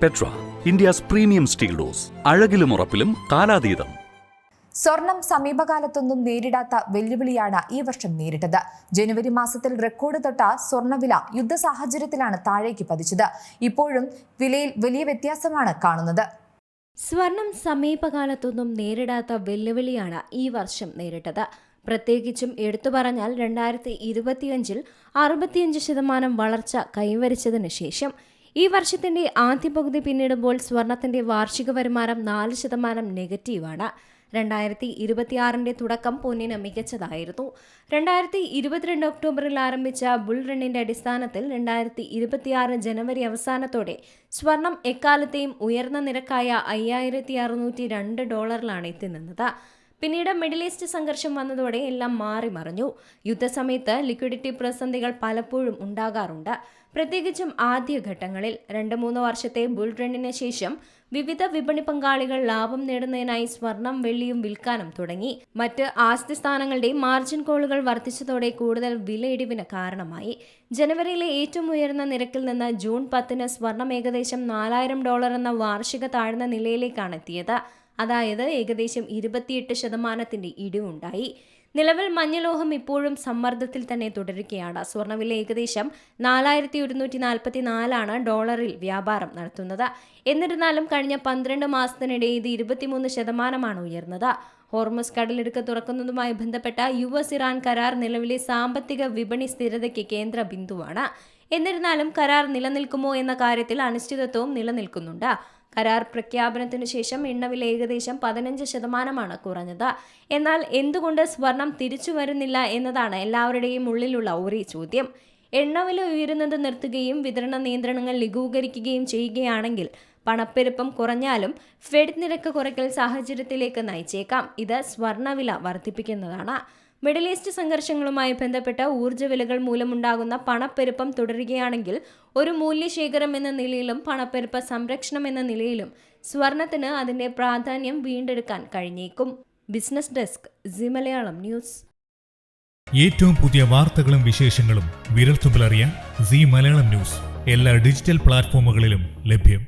Petra, India's premium steel doors. അഴകിലും ഉറപ്പിലും കാലാതീതം. സ്വർണം സമീപകാലത്തൊന്നും നേരിടാത്ത വെല്ലുവിളിയാണ് ഈ വർഷം നേരിട്ടത്. ജനുവരി മാസത്തിൽ റെക്കോർഡ് തൊട്ട സ്വർണ്ണവില യുദ്ധ സാഹചര്യത്തിലാണ് താഴേക്ക് പതിച്ചത്. ഇപ്പോഴും വിലയിൽ വലിയ വ്യത്യാസമാണ് കാണുന്നത്. സ്വർണം സമീപകാലത്തൊന്നും നേരിടാത്ത വെല്ലുവിളിയാണ് ഈ വർഷം നേരിട്ടത്. പ്രത്യേകിച്ചും എടുത്തു പറഞ്ഞാൽ 2025 65% വളർച്ച കൈവരിച്ചതിന് ശേഷം ഈ വർഷത്തിന്റെ ആദ്യ പകുതി പിന്നിടുമ്പോൾ സ്വർണത്തിന്റെ വാർഷിക വരുമാനം 4% നെഗറ്റീവാണ്. 2026 തുടക്കം പൊന്നിന് മികച്ചതായിരുന്നു. 2022 ഒക്ടോബറിൽ ആരംഭിച്ച ബുൾ റണ്ണിന്റെ അടിസ്ഥാനത്തിൽ 2026 ജനുവരി അവസാനത്തോടെ സ്വർണം എക്കാലത്തെയും ഉയർന്ന നിരക്കായ $5,602 എത്തി നിന്നത്. പിന്നീട് മിഡിൽ ഈസ്റ്റ് സംഘർഷം വന്നതോടെ എല്ലാം മാറിമറിഞ്ഞു. യുദ്ധസമയത്ത് ലിക്വിഡിറ്റി പ്രതിസന്ധികൾ പലപ്പോഴും ഉണ്ടാകാറുണ്ട്, പ്രത്യേകിച്ചും ആദ്യഘട്ടങ്ങളിൽ. 2-3 വർഷത്തെ ബുൾ റണ്ണിന് ശേഷം വിവിധ വിപണി പങ്കാളികൾ ലാഭം നേടുന്നതിനായി സ്വർണം വെള്ളിയും വിൽക്കാനും തുടങ്ങി. മറ്റ് ആസ്തി സ്ഥാനങ്ങളുടെ മാർജിൻ കോളുകൾ വർദ്ധിച്ചതോടെ കൂടുതൽ വിലയിടിവിന് കാരണമായി. ജനുവരിയിലെ ഏറ്റവും ഉയർന്ന നിരക്കിൽ നിന്ന് ജൂൺ 10 സ്വർണം ഏകദേശം $4,000 എന്ന വാർഷിക താഴ്ന്ന നിലയിലേക്കാണ് എത്തിയത്. അതായത് ഏകദേശം 28% ഇടിവുണ്ടായി. നിലവിൽ മഞ്ഞലോഹം ഇപ്പോഴും സമ്മർദ്ദത്തിൽ തന്നെ തുടരുകയാണ്. സ്വർണ്ണവില ഏകദേശം $4,144 ഡോളറിൽ വ്യാപാരം നടത്തുന്നത്. എന്നിരുന്നാലും കഴിഞ്ഞ 12 മാസത്തിനിടെ ഇത് 23% ഉയർന്നത്. ഹോർമുസ് കടലിടുക്ക് തുറക്കുന്നതുമായി ബന്ധപ്പെട്ട US-ഇറാൻ കരാർ നിലവിലെ സാമ്പത്തിക വിപണി സ്ഥിരതയ്ക്ക് കേന്ദ്ര ബിന്ദുവാണ്. എന്നിരുന്നാലും കരാർ നിലനിൽക്കുമോ എന്ന കാര്യത്തിൽ അനിശ്ചിതത്വവും നിലനിൽക്കുന്നുണ്ട്. കരാർ പ്രഖ്യാപനത്തിനു ശേഷം എണ്ണവില ഏകദേശം 15% കുറഞ്ഞത്. എന്നാൽ എന്തുകൊണ്ട് സ്വർണം തിരിച്ചു വരുന്നില്ല എന്നതാണ് എല്ലാവരുടെയും ഉള്ളിലുള്ള ഒരേ ചോദ്യം. എണ്ണവില ഉയരുന്നത് നിർത്തുകയും വിതരണ നിയന്ത്രണങ്ങൾ ലഘൂകരിക്കുകയും ചെയ്യുകയാണെങ്കിൽ പണപ്പെരുപ്പം കുറഞ്ഞാലും ഫെഡ് നിരക്ക് കുറയ്ക്കൽ സാഹചര്യത്തിലേക്ക് നയിച്ചേക്കാം. ഇത് സ്വർണ്ണവില വർദ്ധിപ്പിക്കുന്നതാണ്. മിഡിൽ ഈസ്റ്റ് സംഘർഷങ്ങളുമായി ബന്ധപ്പെട്ട ഊർജ്ജ വിലകൾ മൂലമുണ്ടാകുന്ന പണപ്പെരുപ്പം തുടരുകയാണെങ്കിൽ ഒരു മൂല്യശേഖരം എന്ന നിലയിലും പണപ്പെരുപ്പ സംരക്ഷണം എന്ന നിലയിലും സ്വർണത്തിന് അതിന്റെ പ്രാധാന്യം വീണ്ടെടുക്കാൻ കഴിഞ്ഞേക്കും. Business desk, C Malayalam news. ഏറ്റവും പുതിയ വാർത്തകളും വിശേഷങ്ങളും വിരൽത്തുമ്പിലറിയാൻ സി മലയാളം ന്യൂസ് എല്ലാ ഡിജിറ്റൽ പ്ലാറ്റ്ഫോമുകളിലും ലഭ്യം.